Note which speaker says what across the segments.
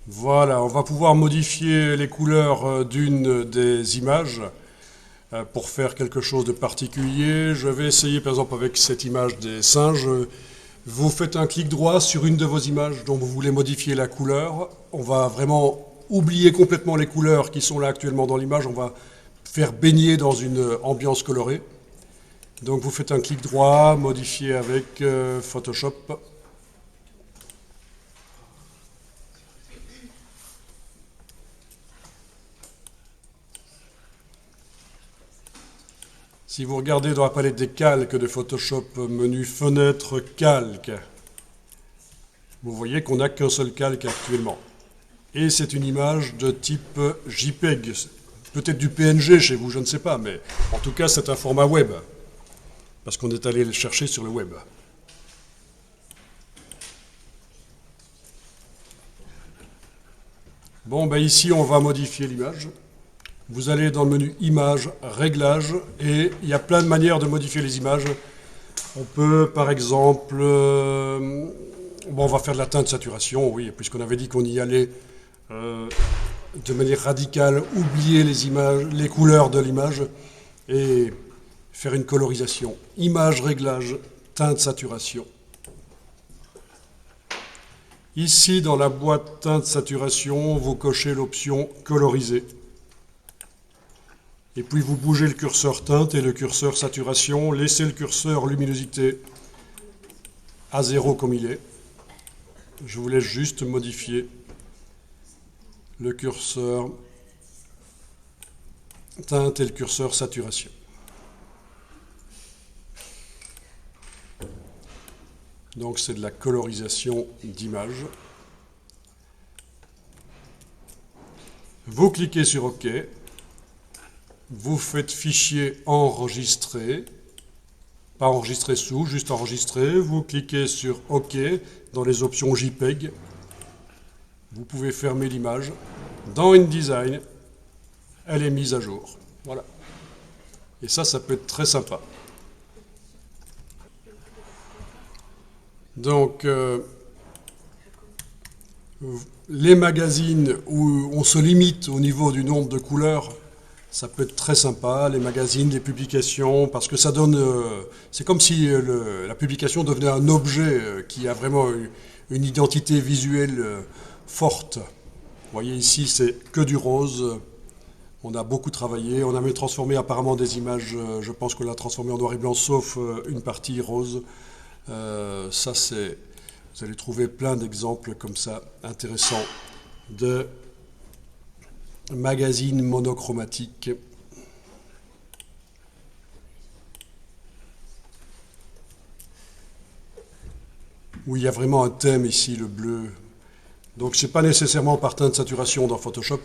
Speaker 1: Voilà, on va pouvoir modifier les couleurs d'une des images pour faire quelque chose de particulier. Je vais essayer par exemple avec cette image des singes. Vous faites un clic droit sur une de vos images dont vous voulez modifier la couleur. On va vraiment oublier complètement les couleurs qui sont là actuellement dans l'image. On va faire baigner dans une ambiance colorée. Donc vous faites un clic droit, modifier avec Photoshop. Si vous regardez dans la palette des calques de Photoshop, menu Fenêtre, Calque, vous voyez qu'on n'a qu'un seul calque actuellement. Et c'est une image de type JPEG, peut-être du PNG chez vous, je ne sais pas, mais en tout cas c'est un format web, parce qu'on est allé le chercher sur le web. Bon, ben ici on va modifier l'image. Vous allez dans le menu Images, Réglages, et il y a plein de manières de modifier les images. On peut, par exemple, bon, on va faire de la teinte saturation, oui, puisqu'on avait dit qu'on y allait de manière radicale, oublier les images, les couleurs de l'image, et faire une colorisation. Image, Réglages, teinte saturation. Ici, dans la boîte teinte saturation, vous cochez l'option coloriser. Et puis vous bougez le curseur teinte et le curseur saturation, laissez le curseur luminosité à 0 comme il est. Je vous laisse juste modifier le curseur teinte et le curseur saturation. Donc c'est de la colorisation d'image. Vous cliquez sur OK. Vous faites fichier enregistrer, pas enregistrer sous, juste enregistrer. Vous cliquez sur OK dans les options JPEG. Vous pouvez fermer l'image. Dans InDesign, elle est mise à jour. Voilà. Et ça peut être très sympa. Donc, les magazines où on se limite au niveau du nombre de couleurs, ça peut être très sympa, les magazines, les publications, parce que ça donne... c'est comme si la publication devenait un objet qui a vraiment une identité visuelle forte. Vous voyez ici, c'est que du rose. On a beaucoup travaillé. On a même transformé apparemment des images, je pense qu'on l'a transformé en noir et blanc, sauf une partie rose. Ça, c'est... Vous allez trouver plein d'exemples comme ça, intéressants, de magazine monochromatique. Où il y a vraiment un thème ici, le bleu. Donc c'est pas nécessairement par teinte de saturation dans Photoshop,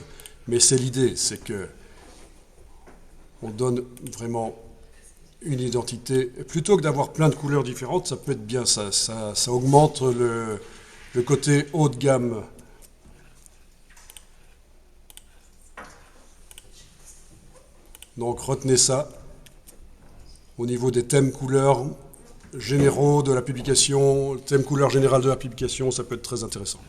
Speaker 1: mais c'est l'idée, c'est que on donne vraiment une identité. Plutôt que d'avoir plein de couleurs différentes, ça peut être bien, ça augmente le côté haut de gamme. Donc retenez ça au niveau des thèmes couleurs généraux de la publication, thème couleur générale de la publication, ça peut être très intéressant.